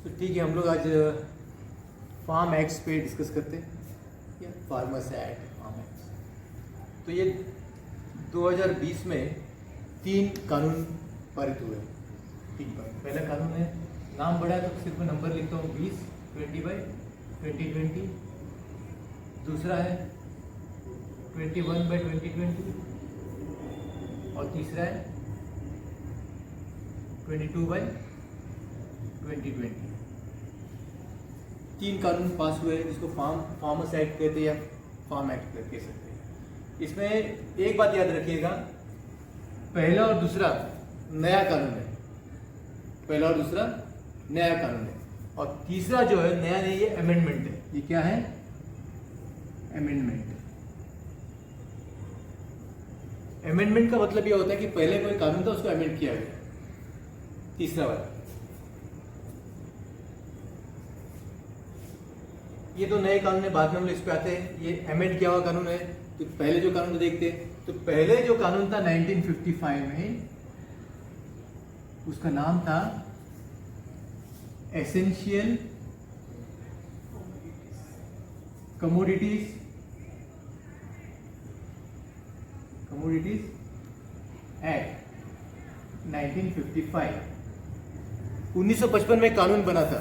तो ठीक है, हम लोग आज फार्म एक्ट्स पे डिस्कस करते हैं, या फार्मर्स एक्ट, फार्म एक्ट्स। तो ये 2020 में 3 कानून पारित हुए। 3 कानून। पहला कानून है, नाम बड़ा है तो सिर्फ नंबर लिखता हूँ, 20/2020। दूसरा है 21/2020 और तीसरा है 22/2020। 3 कानून पास हुए जिसको फार्मर्स एक्ट कहते हैं या फार्म एक्ट कह सकते हैं। इसमें एक बात याद रखिएगा, पहला और दूसरा नया कानून है, पहला और दूसरा नया कानून है, और तीसरा जो है नया नहीं, ये अमेंडमेंट है। ये क्या है? अमेंडमेंट। अमेंडमेंट का मतलब यह होता है कि पहले कोई कानून था उसको अमेंड किया गया। तीसरा वाला, ये तो नए कानून है, बाद में हम लोग इस पे आते हैं। ये अमेंड किया हुआ कानून है। तो पहले जो कानून देखते हैं, तो पहले जो कानून था 1955 में, उसका नाम था एसेंशियल कमोडिटीज एक्ट 1955। 1955 में कानून बना था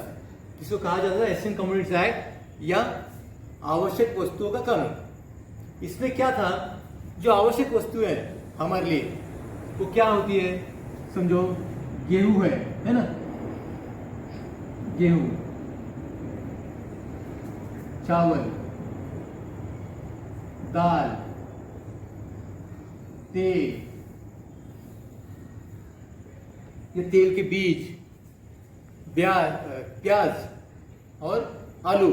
जिसको कहा जाता था एशियन कमोडिटीज एक्ट या आवश्यक वस्तुओं का कानून। इसमें क्या था, जो आवश्यक वस्तुएं हैं हमारे लिए, वो क्या होती है? समझो गेहूं है ना, गेहूं, चावल, दाल, तेल, ये तेल के बीज, प्याज और आलू,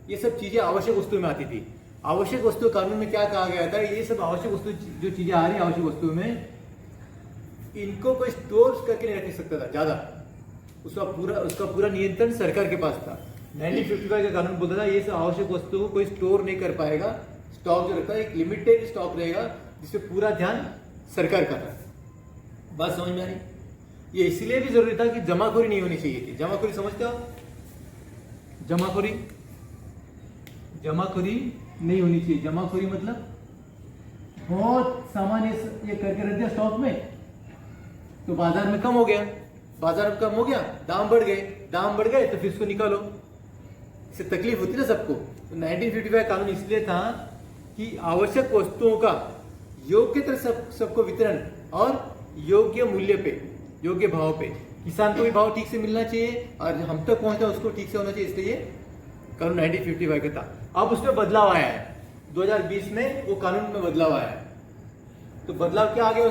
ये सब चीजें आवश्यक वस्तुओं में आती थी। आवश्यक वस्तु कानून में क्या कहा गया था? ये सब आवश्यक वस्तु जो चीजें आ रही है आवश्यक वस्तुओं में, इनको कोई स्टोर करके नहीं रख सकता था ज्यादा। उसका पूरा नियंत्रण सरकार के पास था। 1955 का कानून बोलता था ये सब आवश्यक वस्तुओं को कोई स्टोर नहीं कर पाएगा। स्टॉक जो रखता है एक लिमिटेड स्टॉक रहेगा जिसपे पूरा ध्यान सरकार का था। बात समझ में आ रही? ये इसलिए भी जरूरी था कि जमाखोरी नहीं होनी चाहिए थी। जमाखोरी समझते हो? जमाखोरी नहीं होनी चाहिए। जमाखोरी मतलब बहुत सामान ये करके रख दिया स्टॉक में, तो बाजार में कम हो गया, दाम बढ़ गए तो फिर इसको निकालो। इससे तकलीफ होती ना सबको। तो 1955 कानून इसलिए था कि आवश्यक वस्तुओं का योग्य तरह सबको वितरण और योग्य मूल्य पे, योग्य भाव पे, किसान को भी भाव ठीक से मिलना चाहिए और हम तक पहुंचा उसको ठीक से होना चाहिए। इसलिए कानून 1955 का था। अब उसमें बदलाव आया है 2020 में, वो कानून में बदलाव आया है। तो बदलाव क्या आ गया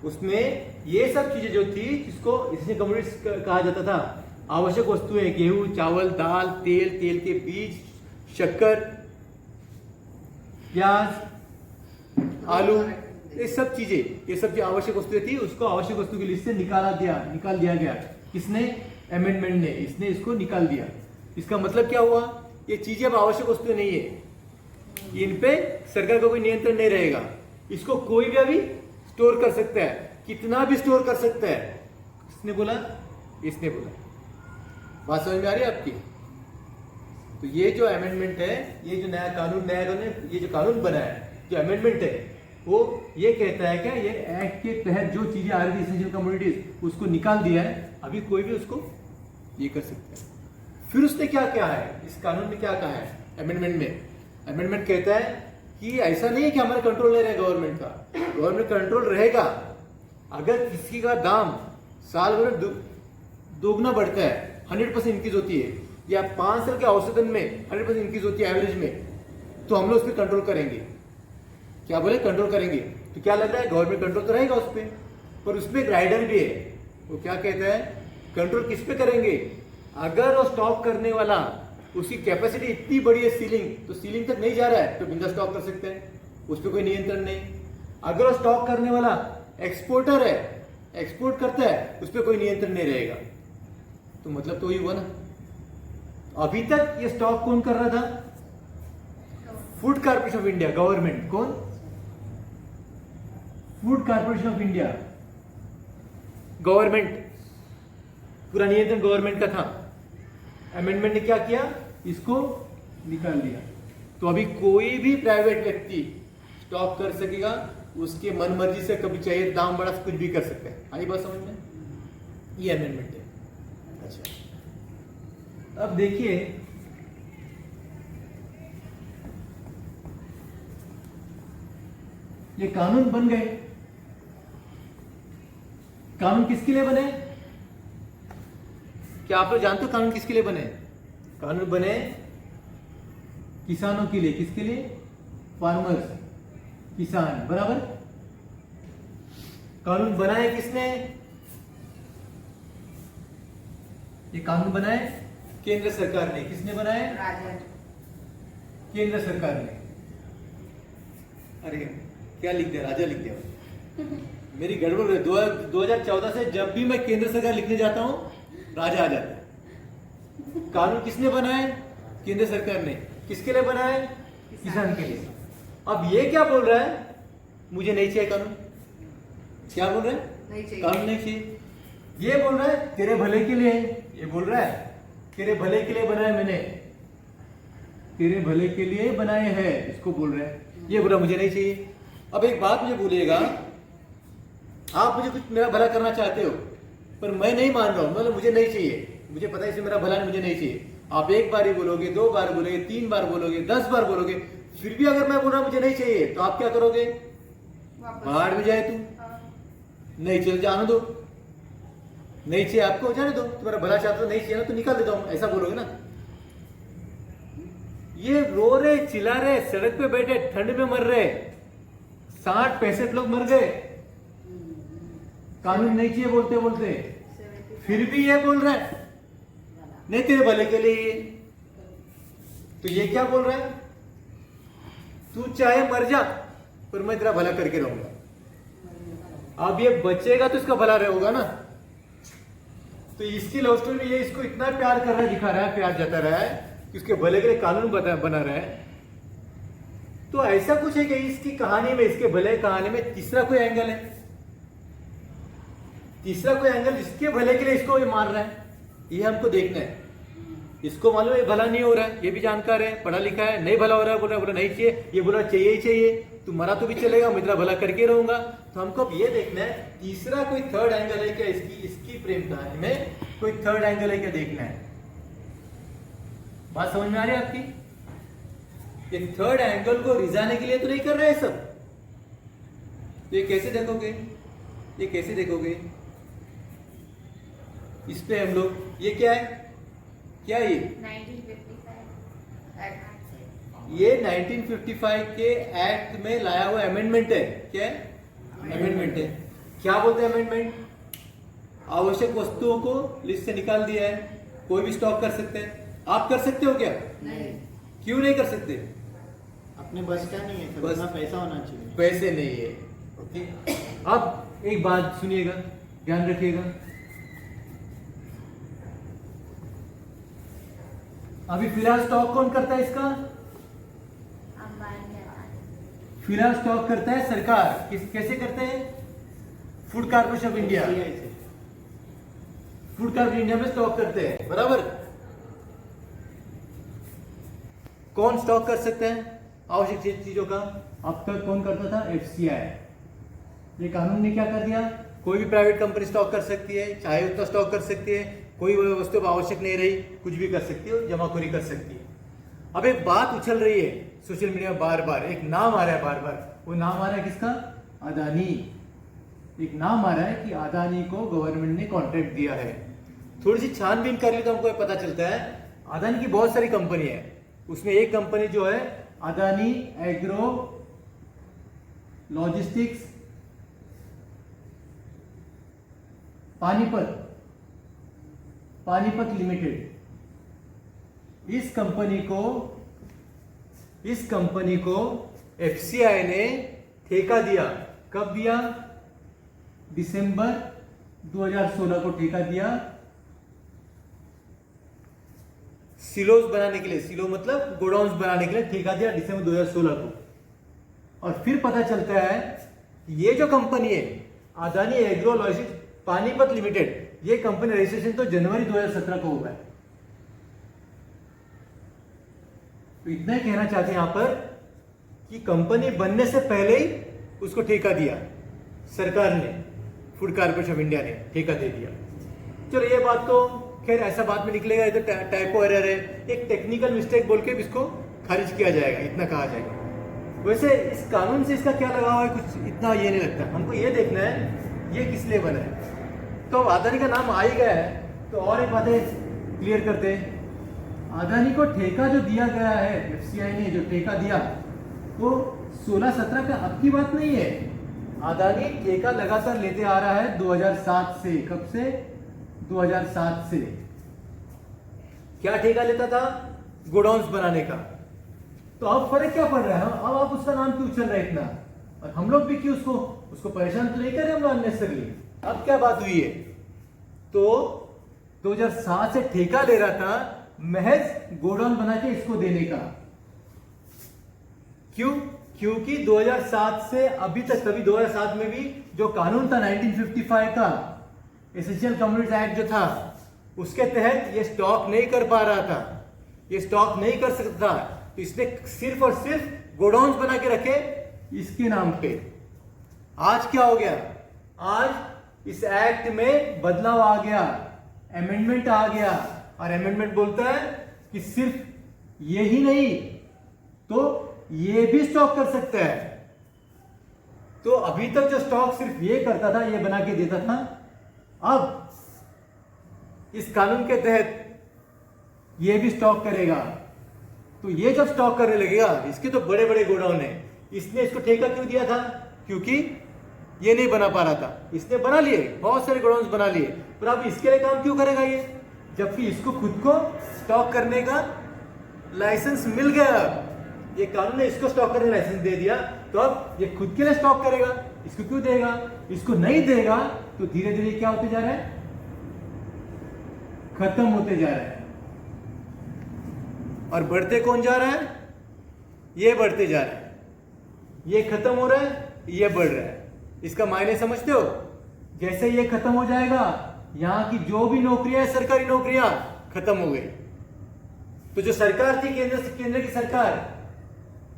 उसमें ये सब चीजें जो थी जिसको इसने कमोडिटीज कहा जाता था, आवश्यक वस्तुएं, गेहूं, चावल, दाल, तेल के बीज, शक्कर, प्याज, आलू, ये सब जो आवश्यक वस्तुएं थी उसको आवश्यक वस्तु की लिस्ट से निकाल दिया गया। किसने? अमेंडमेंट ने। इसने इसको निकाल दिया। इसका मतलब क्या हुआ? ये चीजें अब आवश्यक वस्तुएं नहीं है, इन पे सरकार का कोई नियंत्रण नहीं रहेगा। इसको कोई भी अभी स्टोर कर सकता है, कितना भी स्टोर कर सकता है। किसने बोला? इसने बोला। बात समझ में आ रही है आपकी? तो ये जो अमेंडमेंट है, ये जो नया कानून ये जो कानून बना है, जो अमेंडमेंट है, वो ये कहता है क्या, ये एक्ट के तहत जो चीजें आ रही थी एसेंशियल कमोडिटीज, उसको निकाल दिया है। अभी कोई भी उसको ये कर सकता है। फिर उसने क्या कहा है, इस कानून में क्या कहा है अमेंडमेंट में? अमेंडमेंट कहता है कि ऐसा नहीं है कि हमारा कंट्रोल नहीं रहेगा गवर्नमेंट का। गवर्नमेंट कंट्रोल रहेगा अगर किसी का दाम साल भर दोगुना बढ़ता है, 100% इंक्रीज होती है, या 5 साल के औसतन में 100% इंक्रीज होती है एवरेज में, तो हम लोग उस पर कंट्रोल करेंगे। क्या बोले? कंट्रोल करेंगे। तो क्या लग रहा है? गवर्नमेंट कंट्रोल तो रहेगा उस पर, पर उसमें एक राइडर भी है। वो क्या कहता है? कंट्रोल किस पे करेंगे? अगर वो स्टॉक करने वाला, उसकी कैपेसिटी इतनी बड़ी है सीलिंग, तो सीलिंग तक नहीं जा रहा है तो बिंदा स्टॉक कर सकते हैं, उस पर कोई नियंत्रण नहीं। अगर वो स्टॉक करने वाला एक्सपोर्टर है, एक्सपोर्ट करता है, उस पर कोई नियंत्रण नहीं रहेगा। तो मतलब तो वही हुआ ना। अभी तक ये स्टॉक कौन कर रहा था? Food corporation of India, government. कौन? Food corporation of India, government. पूरा नियंत्रण गवर्नमेंट का था। अमेंडमेंट ने क्या किया, इसको निकाल दिया। तो अभी कोई भी प्राइवेट व्यक्ति स्टॉक कर सकेगा, उसके मन मर्जी से कभी चाहिए दाम बड़ा कुछ भी कर सकता है। आई बात समझ में? ये अमेंडमेंट है। अच्छा, अब देखिए ये कानून बन गए। कानून किसके लिए बने? क्या आप लोग जानते हो कानून किसके लिए बने? कानून बने किसानों के लिए। किसके लिए? फार्मर्स, किसान, बराबर। कानून बनाए किसने? ये कानून बनाए केंद्र सरकार ने। किसने बनाए? केंद्र सरकार ने। अरे क्या लिख दिया, राजा लिख दिया। मेरी गड़बड़ है। 2014 से जब भी मैं केंद्र सरकार लिखने जाता हूं राजा आ जाता है। कानून किसने बनाए? केंद्र सरकार ने। किसके लिए बनाए? किसान के लिए। अब ये क्या बोल रहा है? मुझे नहीं चाहिए कानून। क्या बोल रहा है? नहीं चाहिए कानून, नहीं चाहिए। ये बोल रहा है तेरे भले के लिए। ये बोल रहा है तेरे भले के लिए बनाए मैंने, तेरे भले के लिए बनाए हैं, इसको बोल रहा है। ये बोला मुझे नहीं चाहिए। अब एक बात मुझे बोलिएगा, आप मुझे कुछ मेरा भला करना चाहते हो पर मैं नहीं मान रहा हूं, मतलब मुझे नहीं चाहिए, मुझे पता है इससे मेरा भला मुझे नहीं चाहिए। आप एक बार ही बोलोगे, 2 बार बोलोगे, 3 बार बोलोगे, 10 बार बोलोगे, फिर भी अगर मैं बोल रहा मुझे नहीं चाहिए तो आप क्या करोगे? बाहर में जाए तू नहीं चाहिए जाने दो, नहीं चाहिए आपको जाने दो, तुम्हारा भला चाहते हो, नहीं चाहिए ना तो निकाल देता हूं, ऐसा बोलोगे ना। ये रो रहे, चिल्ला रहे, सड़क पे बैठे ठंड में मर रहे, 60-65 लोग मर गए कानून नहीं चाहिए बोलते बोलते, फिर भी ये बोल रहा है नहीं तेरे भले के लिए। तो ये क्या बोल रहा है? तू चाहे मर जा पर मैं तेरा भला करके रहूंगा। अब ये बचेगा तो इसका भला होगा ना। तो इसकी लव स्टोरी ये इसको इतना प्यार कर रहा है, दिखा रहा है, प्यार जता रहा है कि उसके भले के लिए कानून बना रहा है। तो ऐसा कुछ है कि इसकी कहानी में, इसके भले कहानी में तीसरा कोई एंगल है, तीसरा कोई एंगल जिसके भले के लिए इसको ये मार रहा है, ये हमको देखना है। इसको मालूम है भला नहीं हो रहा है, ये भी जानकार है, पढ़ा लिखा है, नहीं भला हो रहा है, बोला नहीं चाहिए, ये बोला चाहिए ही चाहिए, तू मरा तो भी चलेगा, मैं तेरा भला करके रहूंगा। तो हमको अब ये देखना है तीसरा कोई थर्ड एंगल है क्या इसकी प्रेम कहानी में, कोई थर्ड एंगल है क्या देखना है। बात समझ में आ रही है आपकी? ये थर्ड एंगल को रिझाने के लिए तो नहीं कर रहे हैं सब। तो ये कैसे देखोगे, ये कैसे देखोगे? इस पे हम लोग, ये क्या है, क्या ये 1955 के एक्ट में लाया हुआ अमेंडमेंट है। क्या है? अमेंडमेंट है। क्या बोलते हैं अमेंडमेंट? आवश्यक वस्तुओं को लिस्ट से निकाल दिया है, कोई भी स्टॉक कर सकते हैं। आप कर सकते हो क्या? नहीं। क्यों नहीं कर सकते? अपने बस का नहीं है, बस पैसा होना चाहिए। पैसे नहीं है। ओके, अब एक बात सुनिएगा, ध्यान रखिएगा। अभी फिलहाल स्टॉक कौन करता है इसका? फिलहाल स्टॉक करता है सरकार। कैसे करते हैं? Food corporation of India, food corporation India में स्टॉक करते हैं, बराबर। कौन स्टॉक कर सकते हैं आवश्यक चीजों का? अब तक कौन करता था? एफसीआई। ये कानून ने क्या कर दिया? कोई भी प्राइवेट कंपनी स्टॉक कर सकती है, चाहे उतना स्टॉक कर सकती है, कोई वस्तु आवश्यक नहीं रही, कुछ भी कर सकती है, जमाखोरी कर सकती है। अब एक बात उछल रही है सोशल मीडिया में बार बार, एक नाम आ रहा है बार बार, वो नाम आ रहा है किसका? अदानी। एक नाम आ रहा है कि अदानी को गवर्नमेंट ने कॉन्ट्रैक्ट दिया है। थोड़ी सी छानबीन कर ली तो हमको पता चलता है अदानी की बहुत सारी कंपनी है, उसमें एक कंपनी जो है Adani agro logistics Panipat limited. इस कंपनी को एफसीआई ने ठेका दिया। कब दिया? दिसंबर 2016 को ठेका दिया सिलोज बनाने के लिए। सिलो मतलब गोडाउन्स बनाने के लिए ठेका दिया दिसंबर 2016 को। और फिर पता चलता है ये जो कंपनी है Adani agro logistics Panipat limited, ये कंपनी रजिस्ट्रेशन तो जनवरी 2017 को हुआ है। तो इतना ही कहना चाहते हैं यहां पर कि कंपनी बनने से पहले ही उसको ठेका दिया सरकार ने, फूड कॉर्पोरेशन ऑफ इंडिया ने ठेका दे दिया। चलो ये बात तो खैर ऐसा बात में निकलेगा, ये तो टाइपो एरर है, एक टेक्निकल मिस्टेक बोल के भी इसको खारिज किया जाएगा, इतना कहा जाएगा। वैसे इस कानून से इसका क्या लगा हुआ है, कुछ इतना ये नहीं लगता। हमको ये देखना है ये किस लिए बना है। तो अब अदानी का नाम आ ही गया है तो और एक बातें क्लियर करते हैं। अदानी को ठेका जो दिया गया है, एफसीआई ने जो ठेका दिया वो 16-17 का अब की बात नहीं है। अदानी ठेका लगातार लेते आ रहा है 2007 से। कब से? 2007 से। क्या ठेका लेता था? गोडाउन्स बनाने का। तो अब फर्क क्या पड़ रहा है? अब आप उसका नाम क्यों उछल रहे हैं इतना, और हम लोग भी क्यों उसको परेशान तो नहीं कर रहे हम लोग अननेसेसरली। अब क्या बात हुई है? तो 2007 से ठेका ले रहा था महज गोडाउन बना के इसको देने का। क्यों? क्योंकि 2007 से अभी तक, तभी 2007 में भी जो कानून था 1955 का एसेंशियल कमोडिटीज एक्ट जो था, उसके तहत ये स्टॉक नहीं कर पा रहा था, ये स्टॉक नहीं कर सकता था। तो इसने सिर्फ और सिर्फ गोडाउन्स बना के रखे इसके नाम पे। आज क्या हो गया? आज इस एक्ट में बदलाव आ गया, अमेंडमेंट आ गया, और अमेंडमेंट बोलता है कि सिर्फ ये ही नहीं तो ये भी स्टॉक कर सकता है। तो अभी तक जो स्टॉक सिर्फ ये करता था, ये बना के देता था, अब इस कानून के तहत ये भी स्टॉक करेगा। तो ये जब स्टॉक करने लगेगा, इसके तो बड़े बड़े गोडाउन है, इसने इसको ठेका क्यों दिया था? क्योंकि ये नहीं बना पा रहा था। इसने बना लिए, बहुत सारे गोडाउन बना लिए, पर अब इसके लिए काम क्यों करेगा ये, जबकि इसको खुद को स्टॉक करने का लाइसेंस मिल गया। ये कानून ने इसको स्टॉक करने का लाइसेंस दे दिया, तो अब ये खुद के लिए स्टॉक करेगा। इसको क्यों देगा? इसको नहीं देगा तो धीरे धीरे क्या होते जा रहा है? खत्म होते जा रहा है। और बढ़ते कौन जा रहा है? ये बढ़ते जा रहा है। ये खत्म हो रहा है, ये बढ़ रहा है। इसका मायने समझते हो? जैसे ये खत्म हो जाएगा, यहां की जो भी नौकरियां, सरकारी नौकरियां खत्म हो गई। तो जो सरकार थी, केंद्र की सरकार,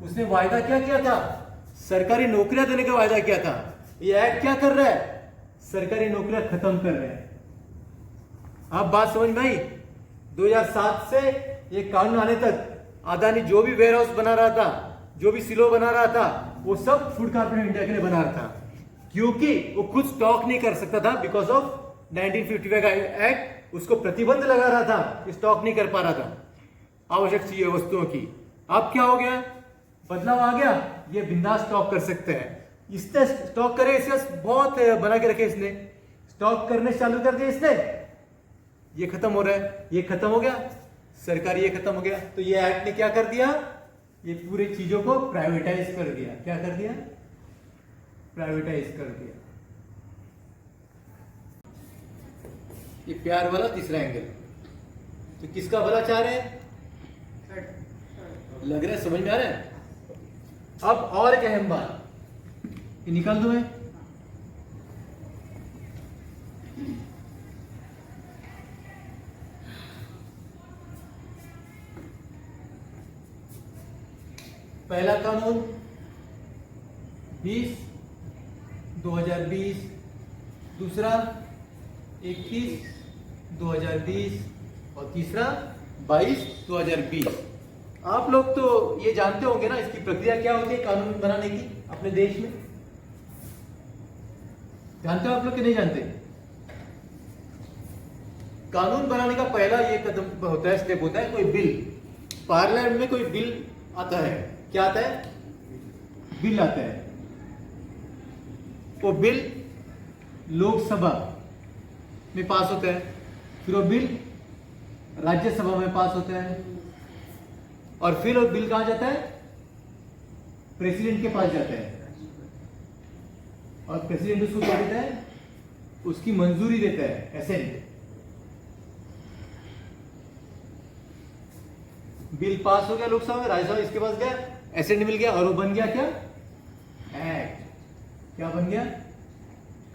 उसने वायदा क्या किया था? सरकारी नौकरियां देने का वायदा किया था। ये एक्ट क्या कर रहा है? सरकारी नौकरियां खत्म कर रहे हैं। आप बात समझ में आई? 2007 से ये कानून आने तक अदानी जो भी वेयर हाउस बना रहा था, जो भी सिलो बना रहा था, वो सब फूड कॉर्पोरेशन इंडिया के लिए बना रहा था, क्योंकि वो खुद स्टॉक नहीं कर सकता था। बिकॉज ऑफ 1955 का एक्ट उसको प्रतिबंध लगा रहा था, स्टॉक नहीं कर पा रहा था आवश्यक चीजें, वस्तुओं की। अब क्या हो गया? बदलाव आ गया, ये बिंदास स्टॉक कर सकते हैं। इसने स्टॉक करे, इसका बहुत बना के रखे, इसने स्टॉक करने चालू कर दिया इसने। ये खत्म हो रहा है, ये खत्म हो गया, सरकारी ये खत्म हो गया। तो ये एक्ट ने क्या कर दिया? ये पूरी चीजों को प्राइवेटाइज कर दिया। क्या कर दिया? प्राइवेटाइज कर दिया। ये प्यार वाला तीसरा एंगल। तो किसका भला चाह रहे हैं? लग रहा है, समझ में आ रहा है? अब और एक अहम बात, ये निकाल दो मैं। पहला कानून 20/2020, दूसरा 21/2020 और तीसरा 22/2020। आप लोग तो ये जानते होंगे ना इसकी प्रक्रिया क्या होती है कानून बनाने की अपने देश में। जानते हो आप लोग कि नहीं जानते? कानून बनाने का पहला ये कदम होता है, स्टेप होता है, कोई बिल, पार्लियामेंट में कोई बिल आता है। क्या आता है? बिल आता है। वो बिल लोकसभा में पास होता है, फिर वो बिल राज्यसभा में पास होता है, और फिर वो बिल कहां जाता है? प्रेसिडेंट के पास जाता है, और प्रेसिडेंट उसको क्या देता है? उसकी मंजूरी देता है, एसेंट। बिल पास हो गया लोकसभा में, राज्यसभा इसके पास गया, एसेंट मिल गया, और वो बन गया क्या? एक्ट। क्या बन गया?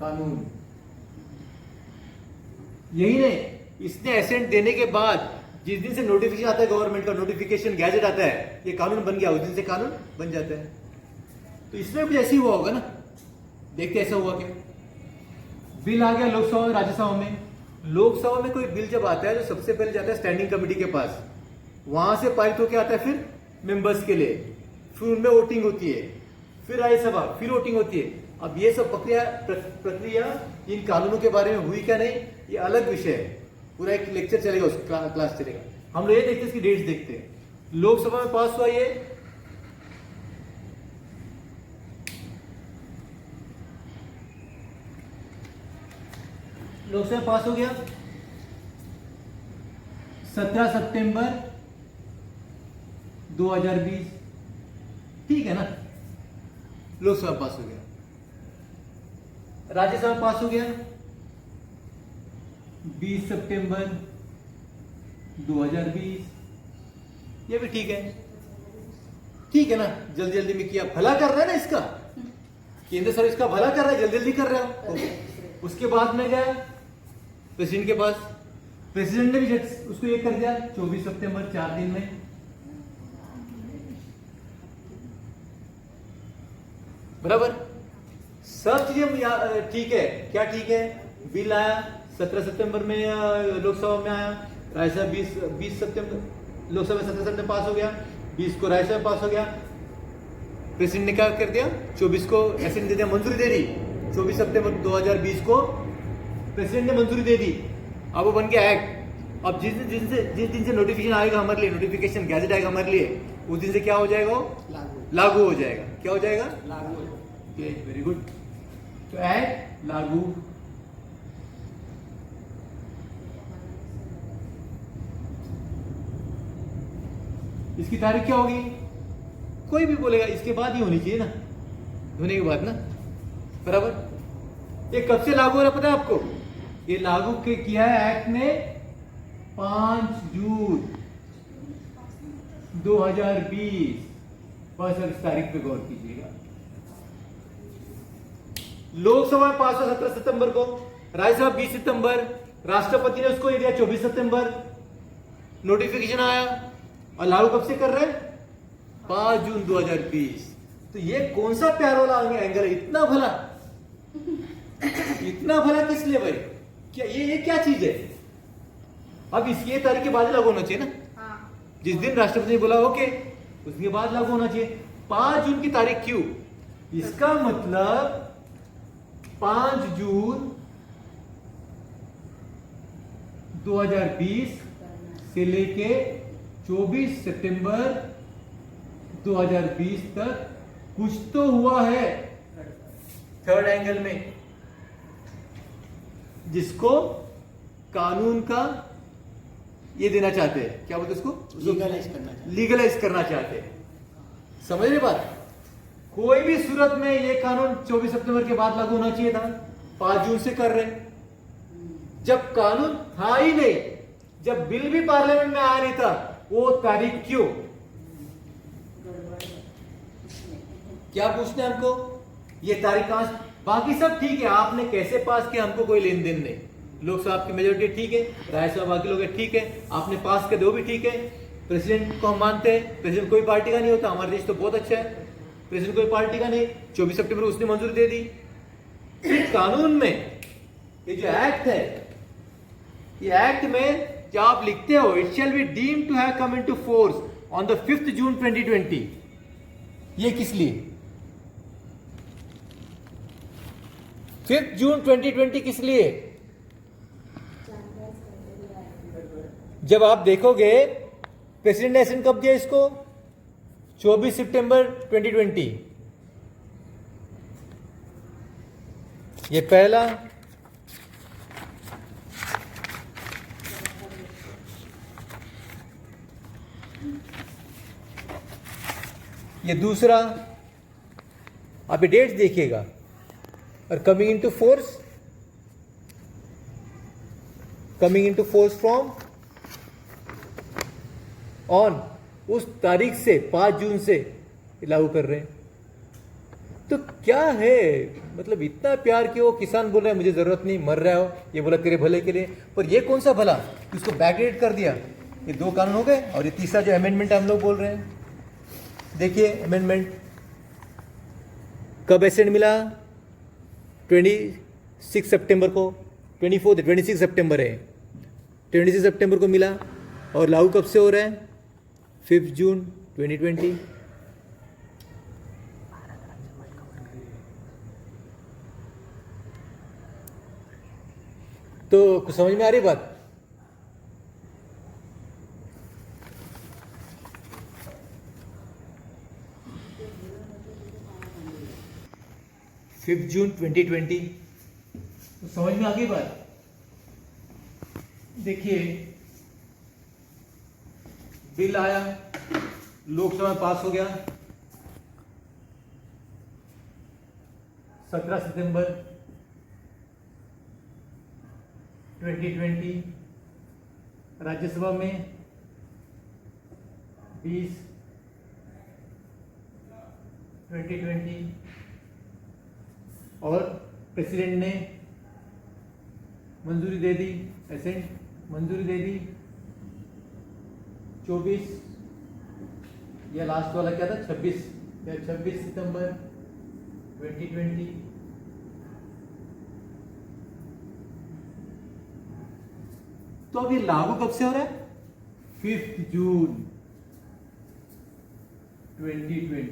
कानून। यही नहीं, इसने एसेंट देने के बाद जिस दिन से नोटिफिकेशन आता है गवर्नमेंट का, नोटिफिकेशन गैजेट आता है, ये कानून बन गया, उस दिन से कानून बन जाता है। तो इसमें कुछ ऐसे ही हुआ होगा ना, देखते ऐसा हुआ क्या। बिल आ गया लोकसभा में, राज्यसभा में। लोकसभा में कोई बिल जब आता है तो सबसे पहले जाता है स्टैंडिंग कमेटी के पास, वहां से पारित होकर आता है फिर मेंबर्स के लिए, फिर उनमें वोटिंग होती है, फिर राज्यसभा, फिर वोटिंग होती है। अब ये सब प्रक्रिया इन कानूनों के बारे में हुई क्या नहीं, ये अलग विषय है, पूरा एक लेक्चर चलेगा, उस क्लास चलेगा। हम लोग ये देखते हैं, इसकी डेट्स देखते हैं। लोकसभा में पास हुआ ये, लोकसभा पास हो गया 17 सितंबर 2020, ठीक है ना, लोकसभा पास हो गया। राज्यसभा पास हो गया 20 सितंबर 2020, ये भी ठीक है, ठीक है ना, जल्दी जल्दी में किया, भला कर रहा है ना इसका, केंद्र सरकार इसका भला कर रहा है, जल्दी जल्दी कर रहा है। उसके बाद में गया प्रेसिडेंट के पास, प्रेसिडेंट ने भी उसको ये कर दिया 24 सितंबर, 4 दिन में। बराबर, सब चीजें ठीक है, क्या ठीक है। बिल आया 17 सितंबर में, लोकसभा में आया, राज्यसभा 20 सितंबर, लोकसभा 17 सितंबर पास हो गया, 20 को राज्यसभा पास हो गया। प्रेसिडेंट ने क्या कर दिया, 24 को ऐसे दे दिया, मंजूरी दे दी, 24 सितंबर 2020 को प्रेसिडेंट ने मंजूरी दे दी। अब वो बन गया एक्ट। अब जिस दिन से नोटिफिकेशन आएगा हमारे लिए, नोटिफिकेशन गैजेट आएगा हमारे लिए, उस दिन से क्या हो जाएगा, वो लागू हो जाएगा। क्या हो जाएगा, लागू। वेरी गुड, तो एक्ट लागू। इसकी तारीख क्या होगी, कोई भी बोलेगा इसके बाद ही होनी चाहिए ना, होने के बाद ना, बराबर। ये कब से लागू हो रहा पता है आपको, ये लागू किया है एक्ट ने 5 जून 2020, बस अब इस तारीख पे गौर कीजिएगा। लोकसभा में पास हुआ 17 सितंबर को, राज्यसभा 20 सितंबर, राष्ट्रपति ने उसको दिया 24 सितंबर, नोटिफिकेशन आया, और लागू कब से कर रहे हैं, 5 जून 2020। तो ये कौन सा प्यार वाला एंगल है, इतना भला, इतना भला किस लिए भाई, क्या ये क्या चीज है। अब इसकी तारीख के बाद लागू होना चाहिए ना, जिस दिन राष्ट्रपति ने बोला ओके, उसके बाद लागू होना चाहिए। 5 जून की तारीख क्यों, इसका मतलब 5 जून 2020 से लेके 24 सितंबर 2020 तक कुछ तो हुआ है थर्ड एंगल में, जिसको कानून का ये देना चाहते हैं, क्या बोलते उसको, लीगलाइज करना चाहते हैं। समझ रहे बात, कोई भी सूरत में ये कानून 24 सितंबर के बाद लागू होना चाहिए था, 5 जून से कर रहे, जब कानून था ही नहीं, जब बिल भी पार्लियामेंट में आया नहीं था, वो तारीख क्यों, क्या पूछते हैं हमको, ये तारीख कहां से, बाकी सब ठीक है, आपने कैसे पास किया हमको कोई लेन देन नहीं, लोकसभा की मेजोरिटी ठीक है, राज्यसभा बाकी लोग ठीक है, आपने पास कर दो भी ठीक है। प्रेसिडेंट को हम मानते हैं, प्रेसिडेंट कोई पार्टी का नहीं होता, हमारा देश तो बहुत अच्छा है, प्रेसिडेंट कोई पार्टी का नहीं, 24 सितंबर उसने मंजूरी दे दी। फिर कानून में ये जो एक्ट है, ये एक्ट में जब आप लिखते हो it shall be deemed to have come into force on the 5 June 2020, ये किस लिए, 5 जून 2020 किस लिए, जब आप देखोगे प्रेसिडेंट ने एसेंट कब दिया इसको, 24 सितंबर 2020, ये पहला, ये दूसरा, आप ये डेट्स देखिएगा, और coming into force from on, उस तारीख से 5 जून से लागू कर रहे हैं। तो क्या है, मतलब इतना प्यार कि वो किसान बोल रहा है मुझे जरूरत नहीं, मर रहा हो, ये बोला तेरे भले के लिए, पर ये कौन सा भला, उसको बैकडेट कर दिया। ये 2 कानून हो गए, और ये तीसरा जो अमेंडमेंट हम लोग बोल रहे हैं, देखिए अमेंडमेंट कब एसेंट मिला, 26 सितंबर को, 26 सितंबर है, 26 सितंबर को मिला, और लागू कब से हो रहा है, 5 जून 2020। तो कुछ समझ में आ रही बात? फिफ्थ जून 2020, तो समझ में आ गई बात? देखिए बिल आया, लोकसभा में पास हो गया 17 सितंबर 2020, राज्यसभा में 20 2020, और प्रेसिडेंट ने मंजूरी दे दी, एसेंट मंजूरी दे दी 24, या लास्ट वाला क्या था 26 सितंबर 2020। तो अब ये लागू कब से हो रहा है, 5 जून 2020।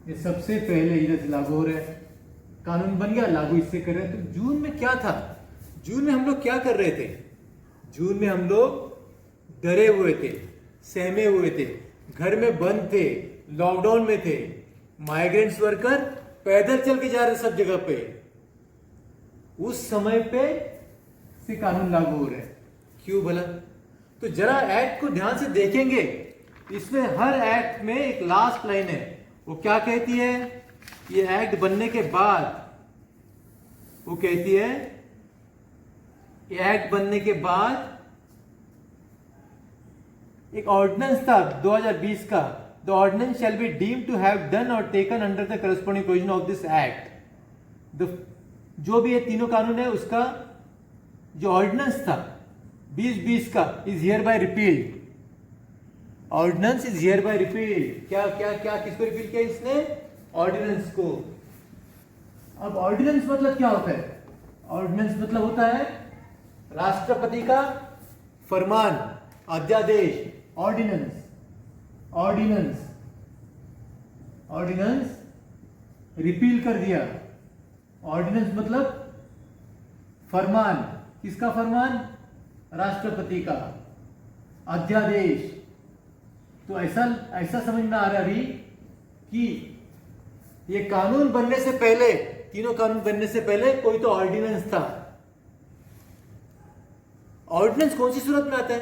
ये सबसे पहले इधर से लागू हो रहा है, कानून बन गया, लागू इससे कर रहे हैं। तो जून में क्या था, जून में हम लोग क्या कर रहे थे, जून में हम लोग डरे हुए थे, सहमे हुए थे, घर में बंद थे, लॉकडाउन में थे, माइग्रेंट्स वर्कर पैदल चल के जा रहे सब जगह पे, उस समय पे से कानून लागू हो रहे हैं। क्यों भला? तो जरा एक्ट को ध्यान से देखेंगे, इसमें हर एक्ट में एक लास्ट लाइन है, वो क्या कहती है, ये एक्ट बनने के बाद वो कहती है, ये एक्ट बनने के बाद एक ऑर्डिनेंस था 2020 का, the ordinance shall be deemed to have done और taken under the corresponding provision of this act. जो भी ये तीनों कानून है उसका जो ऑर्डिनेंस था 2020 का is hereby repealed, ordinance is hereby repealed. क्या क्या क्या किसको रिपील किया इसने, ऑर्डिनेंस को। अब ऑर्डिनेंस मतलब क्या होता है, ऑर्डिनेंस मतलब होता है राष्ट्रपति का फरमान, अध्यादेश, ऑर्डिनेंस, ऑर्डिनेंस, ऑर्डिनेंस रिपील कर दिया। ऑर्डिनेंस मतलब फरमान, किसका फरमान, राष्ट्रपति का, अध्यादेश। तो ऐसा समझ में आ रहा अभी कि ये कानून बनने से पहले, तीनों कानून बनने से पहले कोई तो ऑर्डिनेंस था। ऑर्डिनेंस कौन सी सूरत में आता है,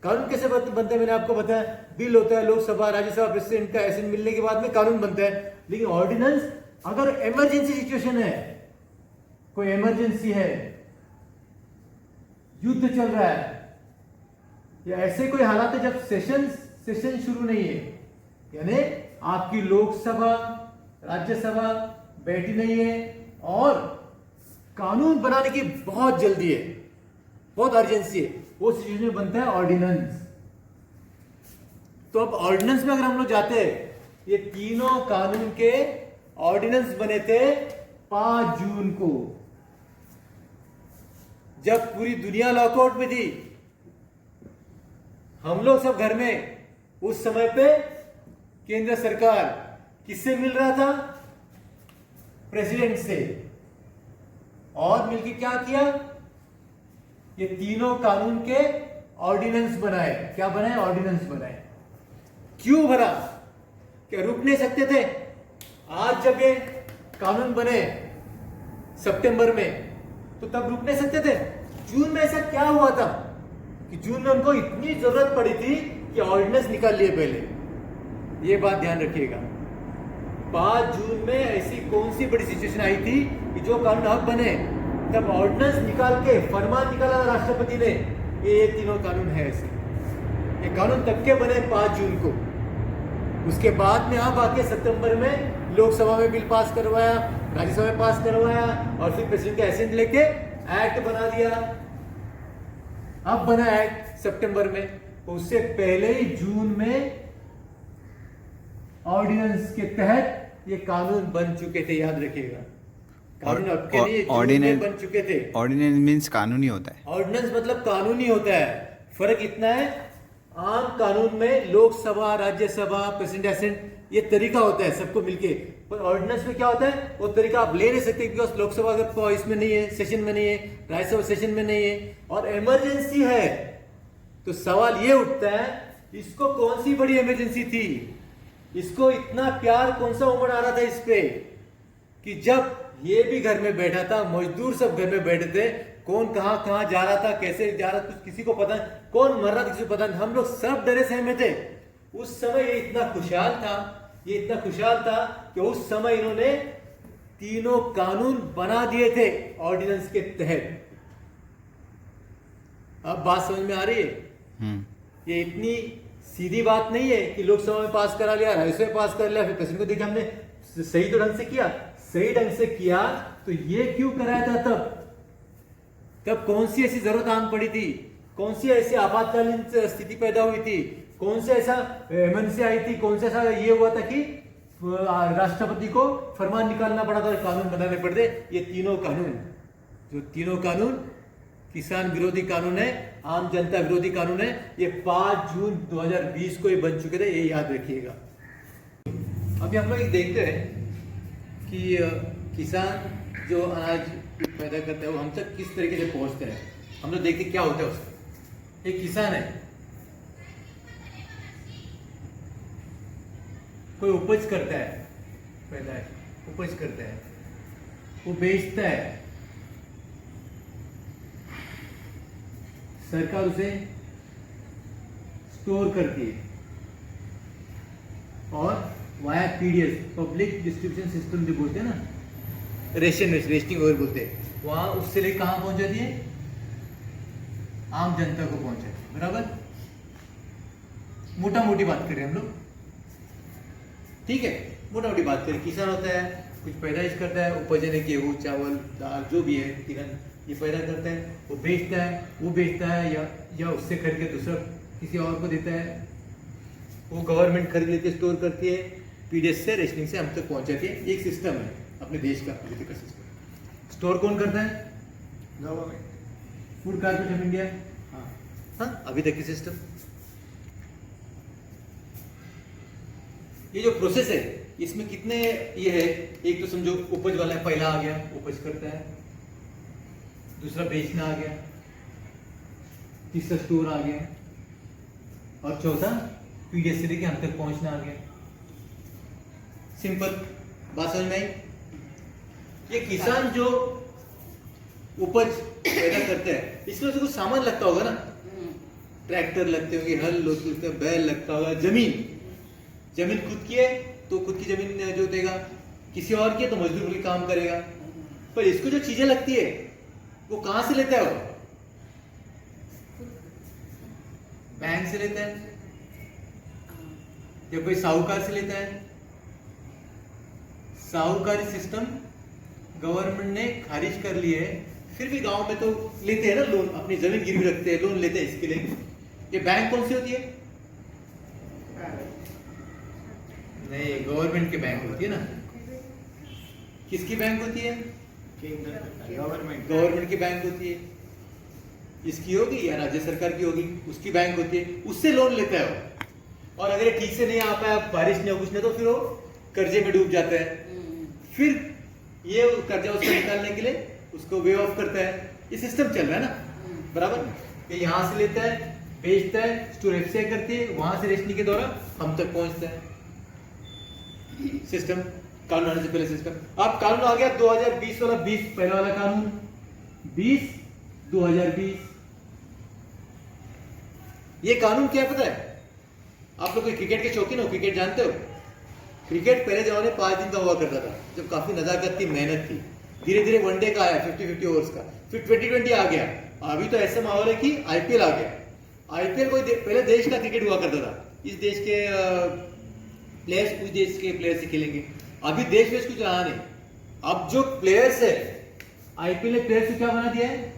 कानून कैसे बनता है, मैंने आपको बताया, बिल होता है, लोकसभा राज्यसभा प्रेसिडेंट का एसेंट मिलने के बाद में कानून बनता है। लेकिन ऑर्डिनेंस अगर इमरजेंसी सिचुएशन है, कोई इमरजेंसी है, युद्ध चल रहा है, या ऐसे कोई हालात है जब सेशन शुरू नहीं है, यानी आपकी लोकसभा राज्यसभा बैठी नहीं है और कानून बनाने की बहुत जल्दी है, बहुत अर्जेंसी है, वो सिचुएशन में बनता है ऑर्डिनेंस। तो अब ऑर्डिनेंस में अगर हम लोग जाते हैं, ये तीनों कानून के ऑर्डिनेंस बने थे 5 जून को, जब पूरी दुनिया लॉकआउट में थी, हम लोग सब घर में। उस समय पे केंद्र सरकार किससे मिल रहा था, प्रेसिडेंट से, और मिलके क्या किया, ये तीनों कानून के ऑर्डिनेंस बनाए। क्या बनाए, ऑर्डिनेंस बनाए। क्यों बना, क्या रुक नहीं सकते थे? आज जब ये कानून बने सितंबर में, तो तब रुक नहीं सकते थे? जून में ऐसा क्या हुआ था कि जून में उनको इतनी जरूरत पड़ी थी कि ऑर्डिनेंस निकाल लिए पहले। ये बात ध्यान रखिएगा, 5 जून में ऐसी कौन सी बड़ी सिचुएशन आई थी कि जो कानून अब बने, तब ऑर्डिनेंस निकाल के फरमान निकाला राष्ट्रपति ने, ये तीनों कानून है ऐसे। ये कानून तब के बने 5 जून को। उसके बाद में आप आके सितंबर में लोकसभा में बिल पास करवाया, राज्यसभा में पास करवाया और फिर प्रेसिडेंट का एसेंट लेके एक्ट बना दिया। अब बना एक्ट सितंबर में, उससे पहले ही जून में ऑर्डिनेंस के तहत ये कानून बन चुके थे, याद रखिएगा। कानून आपके लिए जून में बन चुके थे। ऑर्डिनेंस मीन्स कानूनी होता है। ऑर्डिनेंस मतलब कानूनी होता है। फर्क इतना है, आम कानून में लोकसभा, राज्यसभा, प्रेसिडेंट एसेंट ये तरीका होता है सबको मिलके, पर ऑर्डिनेंस में क्या होता है, वो तरीका आप ले नहीं सकते बिकॉज लोकसभा अगर इसमें नहीं है, सेशन में नहीं है, राज्यसभा सेशन में नहीं है और इमरजेंसी है। तो सवाल ये उठता है, इसको कौन सी बड़ी इमरजेंसी थी, इसको इतना प्यार कौन सा उमड़ आ रहा था इस पे कि जब ये भी घर में बैठा था, मजदूर सब घर में बैठे थे, कौन कहां कहां जा रहा था, कैसे जा रहा था, किसी को पता नहीं, कौन मर रहा था किसी को पता नहीं, हम लोग सब डरे सहमे थे। उस समय ये इतना खुशहाल था, ये इतना खुशहाल था कि उस समय इन्होंने तीनों कानून बना दिए थे ऑर्डिनेंस के तहत। अब बात समझ में आ रही है? ये इतनी सीधी बात नहीं है कि लोकसभा में पास करा लिया, राज्यसभा में पास कर लिया, फिर प्रेसिडेंट को देखा हमने सही तो ढंग से किया, सही ढंग से किया तो ये क्यों कराया था तब कौन सी ऐसी जरूरत आन पड़ी थी, कौन सी ऐसी आपातकालीन स्थिति पैदा हुई थी, कौन से ऐसा इमरजेंसी आई थी, कौन सा ऐसा ये हुआ था कि राष्ट्रपति को फरमान निकालना पड़ा था, कानून बनाने पड़ते। ये तीनों कानून, जो तीनों कानून किसान विरोधी कानून है, आम जनता विरोधी कानून है, ये 5 जून 2020 को ये बन चुके थे, ये याद रखिएगा। अभी हम लोग एक देखते हैं कि किसान जो अनाज पैदा करता है वो हम तक किस तरीके से पहुंचते हैं। हम लोग देखते क्या होता है उसका। एक किसान है, कोई उपज करता है, पैदा है, उपज करता है, वो बेचता है, सरकार उसे स्टोर करती है और via PDS, public distribution system जो बोलते हैं ना, रेशनिंग वगैरह बोलते हैं, वहां उससे लेकर कहां पहुंचाती है, आम जनता को पहुंचाती है। बराबर, मोटा मोटी बात करें हम लोग, ठीक है, मोटा मोटी बात करें। किसान होता है, कुछ पैदाइश करता है, उपज यानी गेहूँ, चावल, दाल, जो भी है तिलहन, ये पैदा करता है, वो बेचता है या उससे खरीद के दूसरा किसी और को देता है, वो गवर्नमेंट खरीद लेती है, स्टोर करती है, पीडीएस से, रेशनिंग से हम तक पहुंचाती है। एक सिस्टम है अपने देश का पॉलिटिकल सिस्टम। स्टोर कौन करता है? Government, food corporation of India. हाँ, अभी तक की सिस्टम। ये जो प्रोसेस है इसमें कितने ये है, एक तो समझो उपज वाला है, पहला आ गया उपज करता है, दूसरा बेचना आ गया, तीसरा स्टोर आ गया और चौथा पीडीएस से लेके हम तक पहुंचना आ गया। सिंपल बात समझ में आई? ये किसान जो उपज पैदा करते हैं इसमें से कुछ सामान लगता होगा ना, ट्रैक्टर लगते होंगे, हल लगते हैं, बैल लगता होगा, जमीन खुद की है तो खुद की जमीन जोतेगा, किसी और की है तो मजदूर के काम करेगा। पर इसको जो चीजें लगती है वो कहां से लेता है? वो बैंक से लेता है या कोई साहूकार से लेता है। साहूकारी सिस्टम गवर्नमेंट ने खारिज कर ली है, फिर भी गांव में तो लेते हैं ना लोन, अपनी जमीन गिरवी रखते हैं, लोन लेते हैं इसके लिए। ये बैंक कौन सी होती है? नहीं, गवर्नमेंट की बैंक होती है ना। किसकी बैंक होती है? गवर्नमेंट की बैंक होती है। इसकी होगी या राज्य सरकार की होगी, उसकी बैंक होती है, उससे लोन लेता है वो। और अगर ये ठीक से नहीं आ पाया, बारिश नहीं हो, कुछ नहीं, तो फिर वो कर्जे में डूब जाता है। फिर ये कर्जा उसको निकालने के लिए उसको वे ऑफ करता है। ये सिस्टम चल रहा है ना, बराबर। ये यहाँ से लेता है, बेचता है, स्टोर एफसीआई करती है, वहां से रेशनिंग के द्वारा हम तक पहुंचता है। सिस्टम कानून आने से पहले सिस्टम। अब कानून आ गया 2020 वाला, 20 पहला वाला कानून 20/2020। ये कानून क्या पता है आप लोग? क्रिकेट के शौकीन हो, क्रिकेट जानते हो? क्रिकेट पहले जमाने 5 दिन का हुआ करता था, जब काफी नजाकत थी, मेहनत थी। धीरे धीरे वनडे का आया, 50-50 ओवर्स का, फिर 2020 आ गया। अभी तो ऐसा माहौल है कि आईपीएल आ गया। आईपीएल कोई पहले देश का क्रिकेट हुआ करता था। इस देश के प्लेयर्स उस देश के प्लेयर से खेलेंगे। अभी देश में कुछ रहा नहीं। अब जो प्लेयर्स है, आईपीएल ने प्लेयर्स को क्या बना दिया है?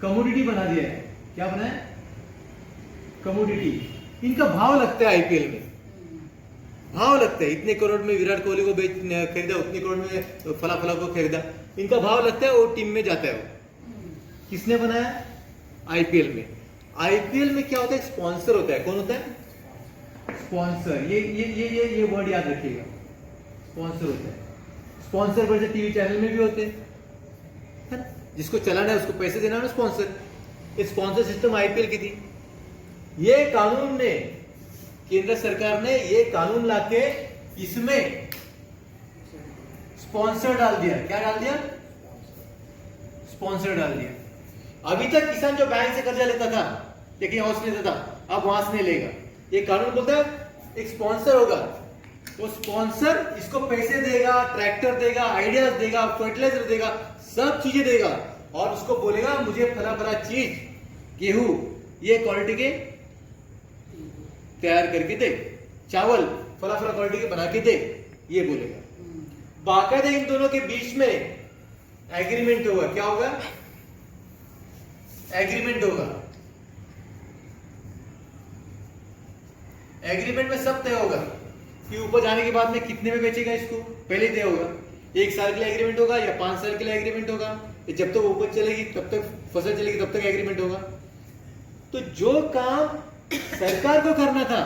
कमोडिटी बना दिया है। क्या बना है? कमोडिटी। इनका भाव लगता है आईपीएल में, भाव लगता है। इतने करोड़ में विराट कोहली को खरीदा, उतने करोड़ में फला फला को खरीदा, इनका भाव लगता है, वो टीम में जाता है। वो किसने बनाया? आईपीएल में। आईपीएल में क्या होता है? स्पॉन्सर होता है। कौन होता है? स्पॉन्सर। ये वर्ड याद रखिएगा, स्पॉन्सर होता है। स्पॉन्सर वैसे टीवी चैनल में भी होते हैं, है ना? जिसको चलाना है उसको पैसे देना है, स्पॉन्सर। ये स्पॉन्सर सिस्टम आईपीएल की थी। ये कानून ने, केंद्र सरकार ने ये कानून लाके इसमें स्पॉन्सर डाल दिया। क्या डाल दिया? स्पॉन्सर डाल दिया। अभी तक किसान जो बैंक से कर्जा लेता था या कहीं और से लेता था, अब वहां से नहीं लेगा। ये कानून बोलता है एक स्पॉन्सर होगा, वो स्पॉन्सर इसको पैसे देगा, ट्रैक्टर देगा, आइडियाज देगा, फर्टिलाइजर देगा, सब चीजें देगा, और उसको बोलेगा मुझे फला फला चीज, गेहूं ये क्वालिटी के तैयार करके दे, चावल फला फला क्वालिटी के बना के दे, ये बोलेगा। बाकायदा इन दोनों के बीच में एग्रीमेंट होगा। क्या होगा? एग्रीमेंट होगा। एग्रीमेंट में सब तय होगा कि ऊपर जाने के बाद में कितने में बेचेगा इसको, पहले तय होगा। 1 साल के लिए एग्रीमेंट होगा या 5 साल के लिए एग्रीमेंट होगा, जब तक उपज चलेगी तब तक, फसल चलेगी तब तक एग्रीमेंट होगा। तो जो काम सरकार को करना था